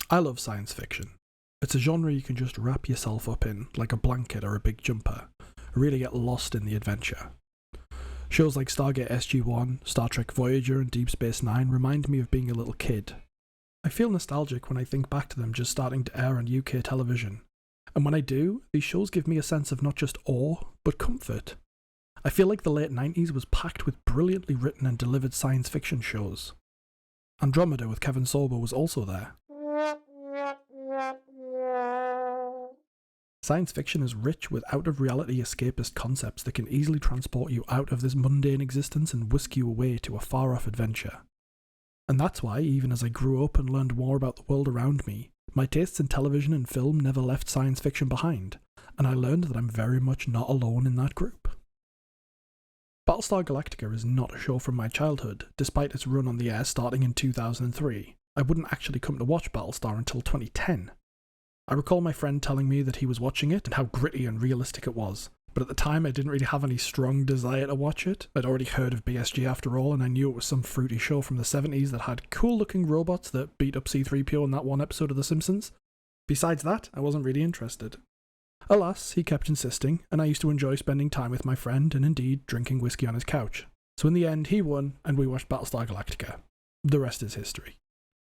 I love science fiction. It's a genre you can just wrap yourself up in, like a blanket or a big jumper, really get lost in the adventure. Shows like Stargate SG-1, Star Trek Voyager and Deep Space Nine remind me of being a little kid. I feel nostalgic when I think back to them just starting to air on UK television. And when I do, these shows give me a sense of not just awe, but comfort. I feel like the late 90s was packed with brilliantly written and delivered science fiction shows. Andromeda with Kevin Sorbo was also there. Science fiction is rich with out-of-reality escapist concepts that can easily transport you out of this mundane existence and whisk you away to a far-off adventure. And that's why, even as I grew up and learned more about the world around me, my tastes in television and film never left science fiction behind, and I learned that I'm very much not alone in that group. Battlestar Galactica is not a show from my childhood, despite its run on the air starting in 2003. I wouldn't actually come to watch Battlestar until 2010. I recall my friend telling me that he was watching it and how gritty and realistic it was, but at the time I didn't really have any strong desire to watch it. I'd already heard of BSG after all, and I knew it was some fruity show from the 70s that had cool looking robots that beat up C-3PO in that one episode of The Simpsons. Besides that, I wasn't really interested. Alas, he kept insisting, and I used to enjoy spending time with my friend and indeed drinking whiskey on his couch. So in the end, he won, and we watched Battlestar Galactica. The rest is history.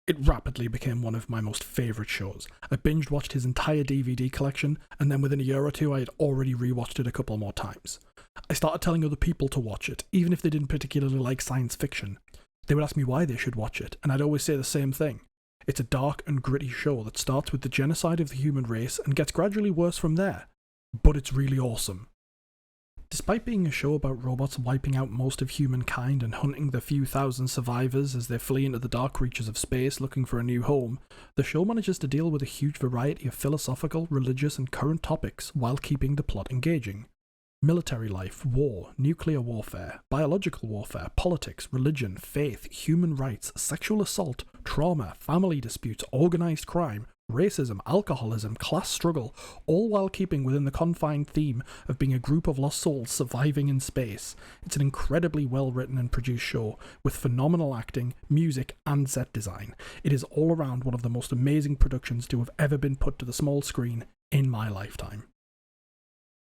It rapidly became one of my most favourite shows. I binge watched his entire DVD collection, and then within a year or two I had already rewatched it a couple more times. I started telling other people to watch it, even if they didn't particularly like science fiction. They would ask me why they should watch it, and I'd always say the same thing. It's a dark and gritty show that starts with the genocide of the human race and gets gradually worse from there. But it's really awesome. Despite being a show about robots wiping out most of humankind and hunting the few thousand survivors as they flee into the dark reaches of space looking for a new home, the show manages to deal with a huge variety of philosophical, religious and current topics while keeping the plot engaging. Military life, war, nuclear warfare, biological warfare, politics, religion, faith, human rights, sexual assault, trauma, family disputes, organised crime, racism, alcoholism, class struggle, all while keeping within the confined theme of being a group of lost souls surviving in space. It's an incredibly well written and produced show, with phenomenal acting, music and set design. It is all around one of the most amazing productions to have ever been put to the small screen in my lifetime.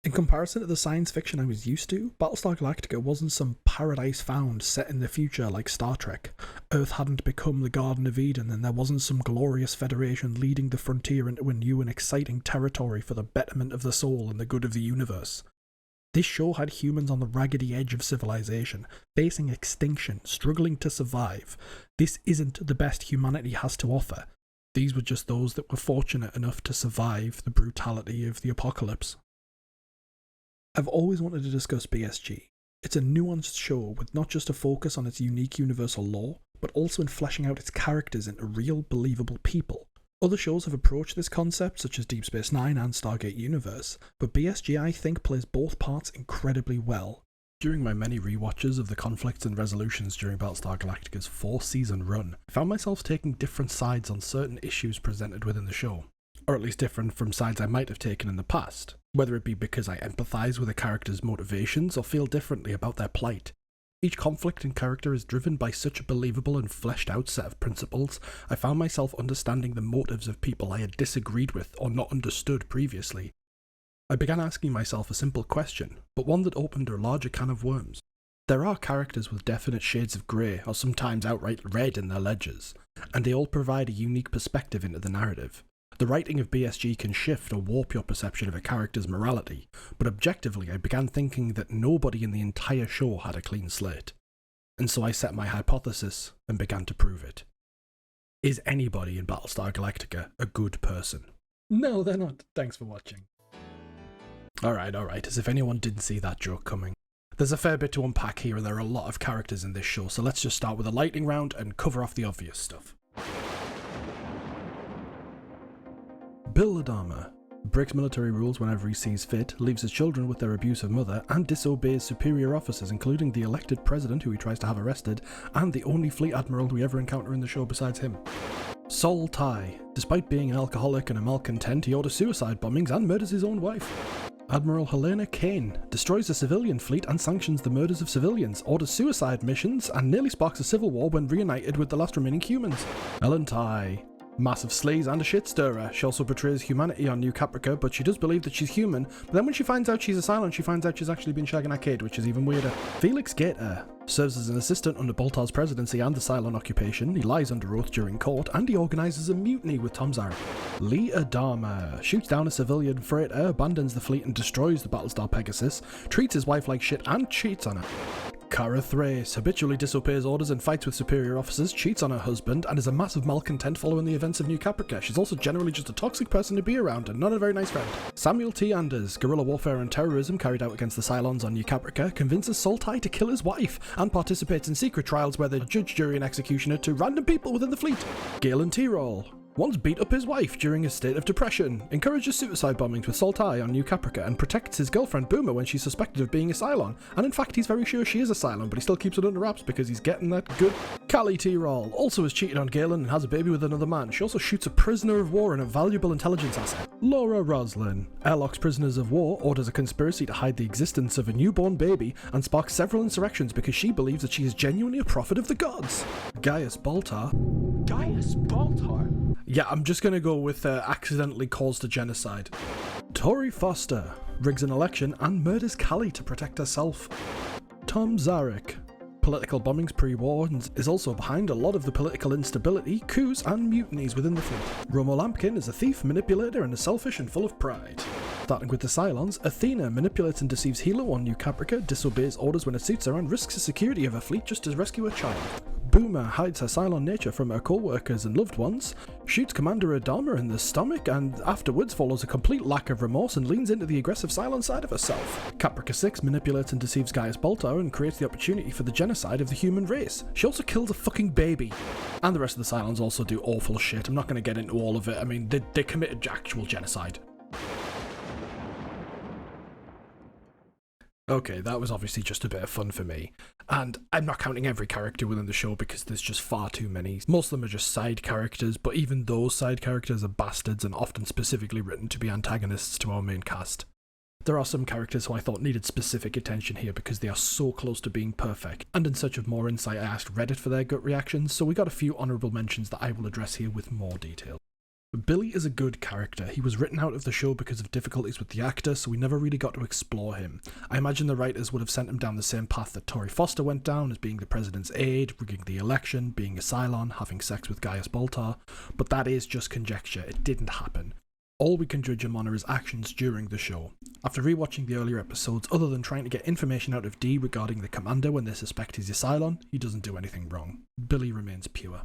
In comparison to the science fiction I was used to, Battlestar Galactica wasn't some paradise found set in the future like Star Trek. Earth hadn't become the Garden of Eden, and there wasn't some glorious federation leading the frontier into a new and exciting territory for the betterment of the soul and the good of the universe. This show had humans on the raggedy edge of civilization, facing extinction, struggling to survive. This isn't the best humanity has to offer. These were just those that were fortunate enough to survive the brutality of the apocalypse. I've always wanted to discuss BSG. It's a nuanced show with not just a focus on its unique universal lore, but also in fleshing out its characters into real, believable people. Other shows have approached this concept, such as Deep Space Nine and Stargate Universe, but BSG I think plays both parts incredibly well. During my many rewatches of the conflicts and resolutions during Battlestar Galactica's 4-season run, I found myself taking different sides on certain issues presented within the show. Or at least different from sides I might have taken in the past, whether it be because I empathise with a character's motivations or feel differently about their plight. Each conflict and character is driven by such a believable and fleshed out set of principles. I found myself understanding the motives of people I had disagreed with or not understood previously. I began asking myself a simple question, but one that opened a larger can of worms. There are characters with definite shades of grey or sometimes outright red in their ledgers, and they all provide a unique perspective into the narrative. The writing of BSG can shift or warp your perception of a character's morality, but objectively I began thinking that nobody in the entire show had a clean slate. And so I set my hypothesis and began to prove it. Is anybody in Battlestar Galactica a good person? No, they're not. Thanks for watching. Alright, as if anyone didn't see that joke coming. There's a fair bit to unpack here and there are a lot of characters in this show, so let's just start with a lightning round and cover off the obvious stuff. Bill Ladama breaks military rules whenever he sees fit, leaves his children with their abusive mother, and disobeys superior officers, including the elected president who he tries to have arrested, and the only fleet admiral we ever encounter in the show besides him. Sol Tigh. Despite being an alcoholic and a malcontent, he orders suicide bombings and murders his own wife. Admiral Helena Kane destroys a civilian fleet and sanctions the murders of civilians, orders suicide missions, and nearly sparks a civil war when reunited with the last remaining humans. Ellen Tigh Massive sleaze and a shit stirrer. She also betrays humanity on New Caprica, but she does believe that she's human, but then when she finds out she's a Cylon, she finds out she's actually been shagging a kid, which is even weirder. Felix Gator serves as an assistant under Boltar's presidency and the Cylon occupation. He lies under oath during court, and he organises a mutiny with Tom Zarek. Lee Adama shoots down a civilian freighter, abandons the fleet and destroys the Battlestar Pegasus, treats his wife like shit and cheats on her. Cara Thrace habitually disobeys orders and fights with superior officers, cheats on her husband, and is a massive malcontent following the events of New Caprica. She's also generally just a toxic person to be around and not a very nice friend. Samuel T. Anders, guerrilla warfare and terrorism carried out against the Cylons on New Caprica, convinces Tigh to kill his wife, and participates in secret trials where they judge, jury, and executioner to random people within the fleet. Galen Tyrol once beat up his wife during a state of depression, encourages suicide bombings with Tigh on New Caprica, and protects his girlfriend Boomer when she's suspected of being a Cylon. And in fact, he's very sure she is a Cylon, but he still keeps it under wraps because he's getting that good. Callie Tyrol also has cheated on Galen and has a baby with another man. She also shoots a prisoner of war and a valuable intelligence asset. Laura Roslin airlocks prisoners of war, orders a conspiracy to hide the existence of a newborn baby, and sparks several insurrections because she believes that she is genuinely a prophet of the gods. Gaius Baltar. Gaius Baltar? Yeah, I'm just gonna go with accidentally caused a genocide. Tori Foster rigs an election and murders Callie to protect herself. Tom Zarek, political bombings pre-war, and is also behind a lot of the political instability, coups and mutinies within the fleet. Romo Lampkin is a thief, manipulator, and is selfish and full of pride. Starting with the Cylons, Athena manipulates and deceives Hilo on New Caprica, disobeys orders when it suits her, and risks the security of her fleet just to rescue a child. Boomer hides her Cylon nature from her co-workers and loved ones, shoots Commander Adama in the stomach, and afterwards follows a complete lack of remorse and leans into the aggressive Cylon side of herself. Caprica 6 manipulates and deceives Gaius Baltar and creates the opportunity for the genocide of the human race. She also kills a fucking baby. And the rest of the Cylons also do awful shit. I'm not going to get into all of it. I mean, they committed actual genocide. Okay, that was obviously just a bit of fun for me. And I'm not counting every character within the show because there's just far too many. Most of them are just side characters, but even those side characters are bastards and often specifically written to be antagonists to our main cast. There are some characters who I thought needed specific attention here because they are so close to being perfect. And in search of more insight, I asked Reddit for their gut reactions, so we got a few honourable mentions that I will address here with more detail. Billy is a good character. He was written out of the show because of difficulties with the actor, so we never really got to explore him. I imagine the writers would have sent him down the same path that Tori Foster went down, as being the president's aide, rigging the election, being a Cylon, having sex with Gaius Baltar, but that is just conjecture. It didn't happen. All we can judge him on are his actions during the show. After rewatching the earlier episodes, other than trying to get information out of D regarding the commander when they suspect he's a Cylon, he doesn't do anything wrong. Billy remains pure.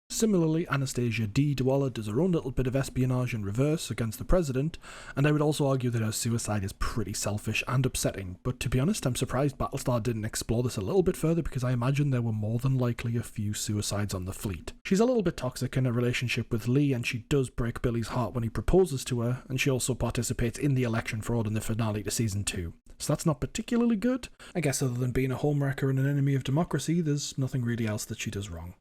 Similarly, Anastasia D. Dwalla does her own little bit of espionage in reverse against the president, and I would also argue that her suicide is pretty selfish and upsetting, but to be honest, I'm surprised Battlestar didn't explore this a little bit further because I imagine there were more than likely a few suicides on the fleet. She's a little bit toxic in her relationship with Lee, and she does break Billy's heart when he proposes to her, and she also participates in the election fraud in the finale to season 2. So that's not particularly good. I guess other than being a homewrecker and an enemy of democracy, there's nothing really else that she does wrong.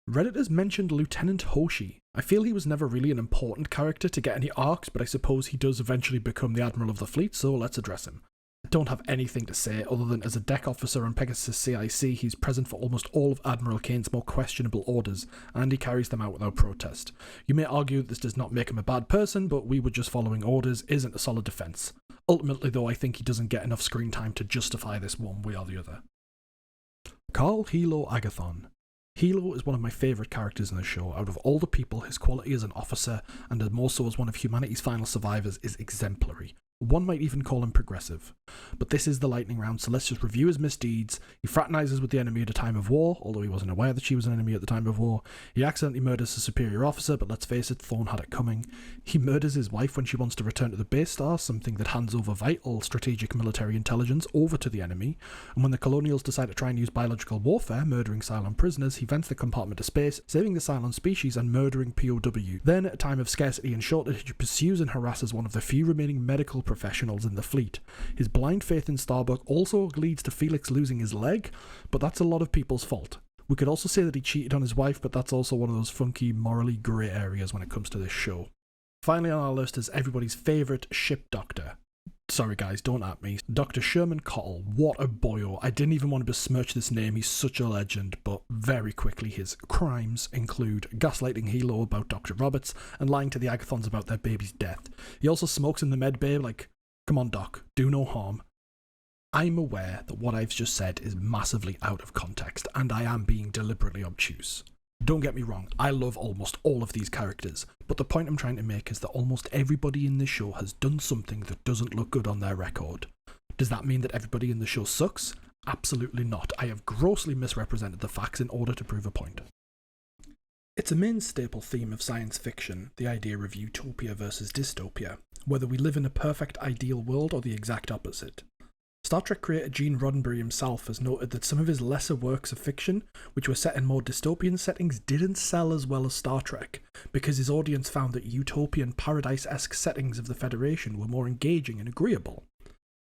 Reddit has mentioned Lieutenant Hoshi. I feel he was never really an important character to get any arcs, but I suppose he does eventually become the Admiral of the fleet, so let's address him. I don't have anything to say other than as a deck officer on Pegasus CIC, he's present for almost all of Admiral Kane's more questionable orders, and he carries them out without protest. You may argue that this does not make him a bad person, but we were just following orders isn't a solid defense. Ultimately though, I think he doesn't get enough screen time to justify this one way or the other. Carl Hilo Agathon. Hilo is one of my favourite characters in the show. Out of all the people, his quality as an officer, and more so as one of humanity's final survivors, is exemplary. One might even call him progressive. But this is the lightning round, so let's just review his misdeeds. He fraternizes with the enemy at a time of war, although he wasn't aware that she was an enemy at the time of war. He accidentally murders a superior officer, but let's face it, Thorne had it coming. He murders his wife when she wants to return to the base star, something that hands over vital strategic military intelligence over to the enemy. And when the Colonials decide to try and use biological warfare, murdering Cylon prisoners, he vents the compartment to space, saving the Cylon species and murdering POW. Then, at a time of scarcity and shortage, he pursues and harasses one of the few remaining medical professionals in the fleet. His blind faith in Starbuck also leads to Felix losing his leg, but that's a lot of people's fault. We could also say that he cheated on his wife, but that's also one of those funky, morally grey areas when it comes to this show. Finally on our list is everybody's favourite ship doctor, Sorry guys, don't at me. Dr. Sherman Cottle, what a boyo. I didn't even want to besmirch this name, he's such a legend, but very quickly his crimes include gaslighting Hilo about Dr. Roberts and lying to the Agathons about their baby's death. He also smokes in the med bay like, come on doc, do no harm. I'm aware that what I've just said is massively out of context, and I am being deliberately obtuse. Don't get me wrong, I love almost all of these characters, but the point I'm trying to make is that almost everybody in this show has done something that doesn't look good on their record. Does that mean that everybody in the show sucks? Absolutely not. I have grossly misrepresented the facts in order to prove a point. It's a main staple theme of science fiction, the idea of utopia versus dystopia, whether we live in a perfect ideal world or the exact opposite. Star Trek creator Gene Roddenberry himself has noted that some of his lesser works of fiction, which were set in more dystopian settings, didn't sell as well as Star Trek, because his audience found that utopian paradise-esque settings of the Federation were more engaging and agreeable.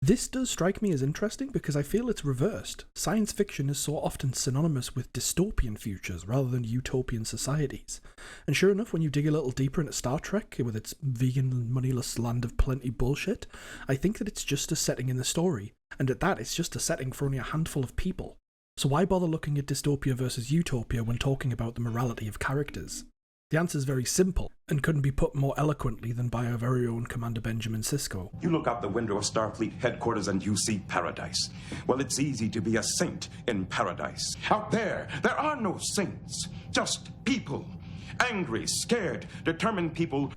This does strike me as interesting because I feel it's reversed. Science fiction is so often synonymous with dystopian futures rather than utopian societies. And sure enough, when you dig a little deeper into Star Trek, with its vegan, moneyless land of plenty bullshit, I think that it's just a setting in the story. And at that, it's just a setting for only a handful of people. So why bother looking at dystopia versus utopia when talking about the morality of characters? The answer is very simple, and couldn't be put more eloquently than by our very own Commander Benjamin Sisko. You look out the window of Starfleet headquarters and you see paradise. Well, it's easy to be a saint in paradise. Out there are no saints, just people. Angry, scared, determined people.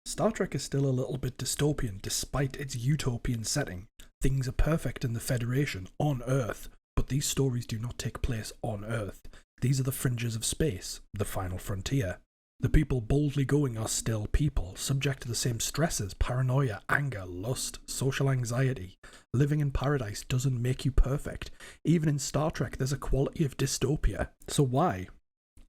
Star Trek is still a little bit dystopian despite its utopian setting. Things are perfect in the Federation, on Earth, but these stories do not take place on Earth. These are the fringes of space, the final frontier. The people boldly going are still people, subject to the same stresses, paranoia, anger, lust, social anxiety. Living in paradise doesn't make you perfect. Even in Star Trek, there's a quality of dystopia. So why?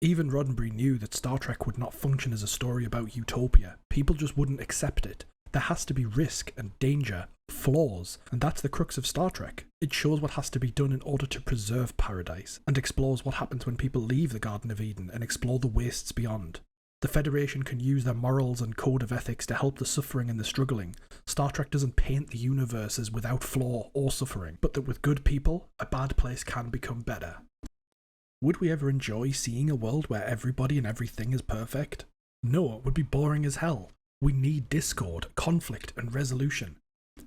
Even Roddenberry knew that Star Trek would not function as a story about utopia. People just wouldn't accept it. There has to be risk and danger, flaws, and that's the crux of Star Trek. It shows what has to be done in order to preserve paradise, and explores what happens when people leave the Garden of Eden and explore the wastes beyond. The Federation can use their morals and code of ethics to help the suffering and the struggling. Star Trek doesn't paint the universe as without flaw or suffering, but that with good people, a bad place can become better. Would we ever enjoy seeing a world where everybody and everything is perfect? No, it would be boring as hell. We need discord, conflict, and resolution.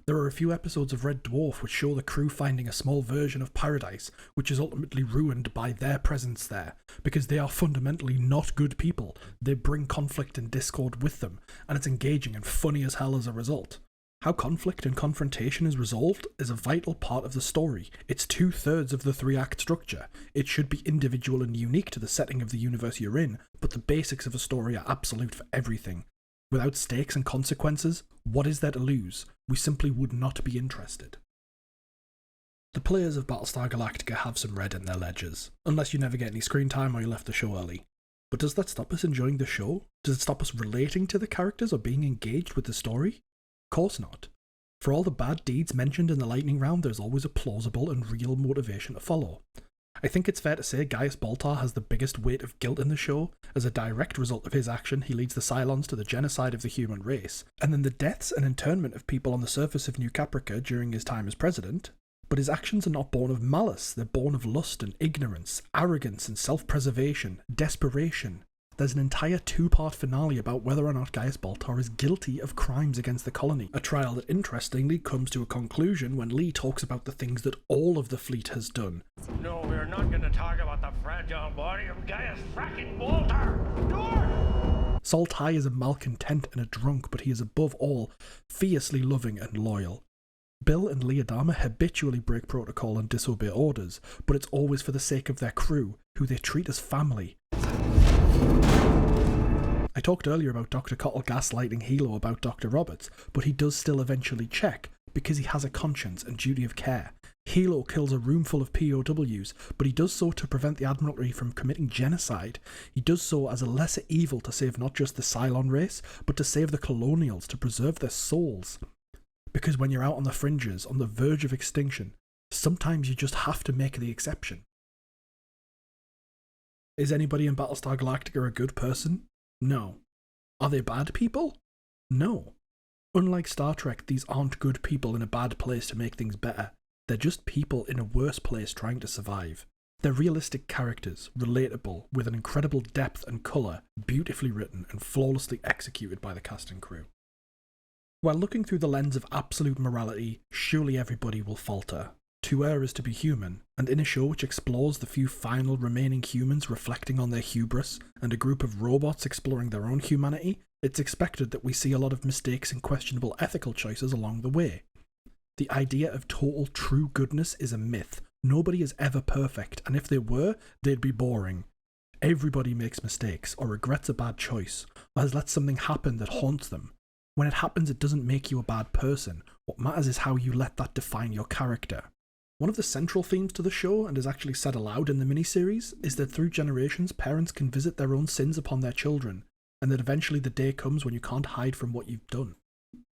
There are a few episodes of Red Dwarf which show the crew finding a small version of paradise, which is ultimately ruined by their presence there, because they are fundamentally not good people. They bring conflict and discord with them, and it's engaging and funny as hell as a result. How conflict and confrontation is resolved is a vital part of the story. It's 2/3 of the 3-act structure. It should be individual and unique to the setting of the universe you're in, but the basics of a story are absolute for everything. Without stakes and consequences, what is there to lose? We simply would not be interested. The players of Battlestar Galactica have some red in their ledgers, unless you never get any screen time or you left the show early. But does that stop us enjoying the show? Does it stop us relating to the characters or being engaged with the story? Of course not. For all the bad deeds mentioned in the lightning round, there's always a plausible and real motivation to follow. I think it's fair to say Gaius Baltar has the biggest weight of guilt in the show. As a direct result of his action, he leads the Cylons to the genocide of the human race, and then the deaths and internment of people on the surface of New Caprica during his time as president. But his actions are not born of malice, they're born of lust and ignorance, arrogance and self-preservation, desperation. There's an entire 2-part finale about whether or not Gaius Baltar is guilty of crimes against the colony, a trial that interestingly comes to a conclusion when Lee talks about the things that all of the fleet has done. No, we're not going to talk about the fragile body of Gaius fracking Baltar. Door! Sol Tigh is a malcontent and a drunk, but he is above all fiercely loving and loyal. Bill and Leodama habitually break protocol and disobey orders, but it's always for the sake of their crew, who they treat as family. I talked earlier about Dr. Cottle gaslighting Hilo about Dr. Roberts, but he does still eventually check, because he has a conscience and duty of care. Hilo kills a room full of POWs, but he does so to prevent the Admiralty from committing genocide. He does so as a lesser evil to save not just the Cylon race, but to save the Colonials, to preserve their souls. Because when you're out on the fringes, on the verge of extinction, sometimes you just have to make the exception. Is anybody in Battlestar Galactica a good person? No. Are they bad people? No. Unlike Star Trek, these aren't good people in a bad place to make things better. They're just people in a worse place trying to survive. They're realistic characters, relatable, with an incredible depth and colour, beautifully written and flawlessly executed by the cast and crew. While looking through the lens of absolute morality, surely everybody will falter. To err is to be human, and in a show which explores the few final remaining humans reflecting on their hubris, and a group of robots exploring their own humanity, it's expected that we see a lot of mistakes and questionable ethical choices along the way. The idea of total true goodness is a myth. Nobody is ever perfect, and if they were, they'd be boring. Everybody makes mistakes, or regrets a bad choice, or has let something happen that haunts them. When it happens, it doesn't make you a bad person. What matters is how you let that define your character. One of the central themes to the show, and is actually said aloud in the miniseries, is that through generations, parents can visit their own sins upon their children, and that eventually the day comes when you can't hide from what you've done.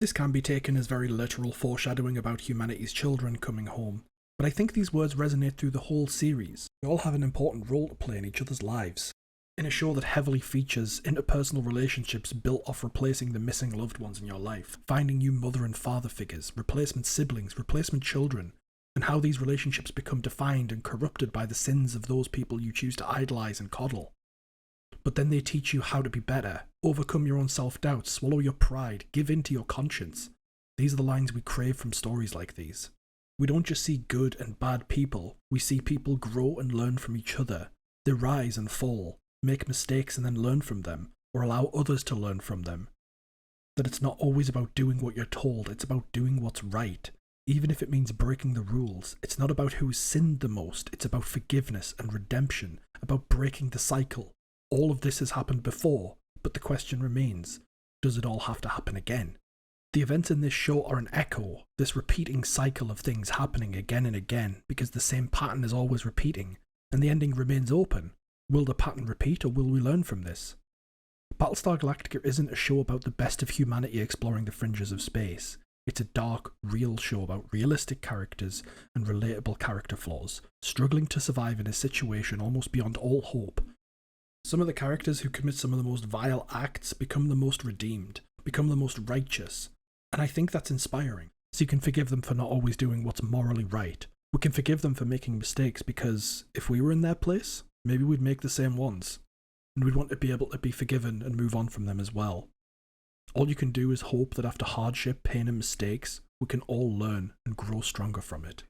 This can be taken as very literal foreshadowing about humanity's children coming home, but I think these words resonate through the whole series. We all have an important role to play in each other's lives. In a show that heavily features interpersonal relationships built off replacing the missing loved ones in your life, finding new mother and father figures, replacement siblings, replacement children, and how these relationships become defined and corrupted by the sins of those people you choose to idolize and coddle. But then they teach you how to be better, overcome your own self-doubt, swallow your pride, give in to your conscience. These are the lines we crave from stories like these. We don't just see good and bad people, we see people grow and learn from each other. They rise and fall, make mistakes and then learn from them, or allow others to learn from them. That it's not always about doing what you're told, it's about doing what's right. Even if it means breaking the rules, it's not about who's sinned the most, it's about forgiveness and redemption, about breaking the cycle. All of this has happened before, but the question remains, does it all have to happen again? The events in this show are an echo, this repeating cycle of things happening again and again, because the same pattern is always repeating, and the ending remains open. Will the pattern repeat, or will we learn from this? Battlestar Galactica isn't a show about the best of humanity exploring the fringes of space. It's a dark, real show about realistic characters and relatable character flaws, struggling to survive in a situation almost beyond all hope. Some of the characters who commit some of the most vile acts become the most redeemed, become the most righteous, and I think that's inspiring. So you can forgive them for not always doing what's morally right. We can forgive them for making mistakes because if we were in their place, maybe we'd make the same ones, and we'd want to be able to be forgiven and move on from them as well. All you can do is hope that after hardship, pain and mistakes, we can all learn and grow stronger from it.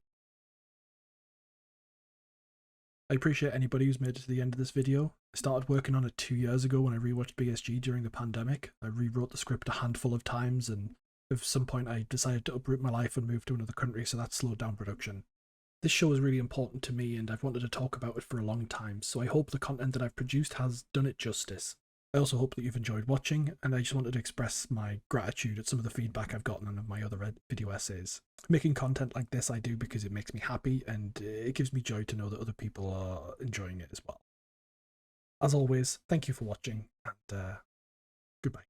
I appreciate anybody who's made it to the end of this video. I started working on it 2 years ago when I rewatched BSG during the pandemic. I rewrote the script a handful of times, and at some point I decided to uproot my life and move to another country, so that slowed down production. This show is really important to me and I've wanted to talk about it for a long time, so I hope the content that I've produced has done it justice. I also hope that you've enjoyed watching, and I just wanted to express my gratitude at some of the feedback I've gotten on my other video essays. Making content like this I do because it makes me happy, and it gives me joy to know that other people are enjoying it as well. As always, thank you for watching, and goodbye.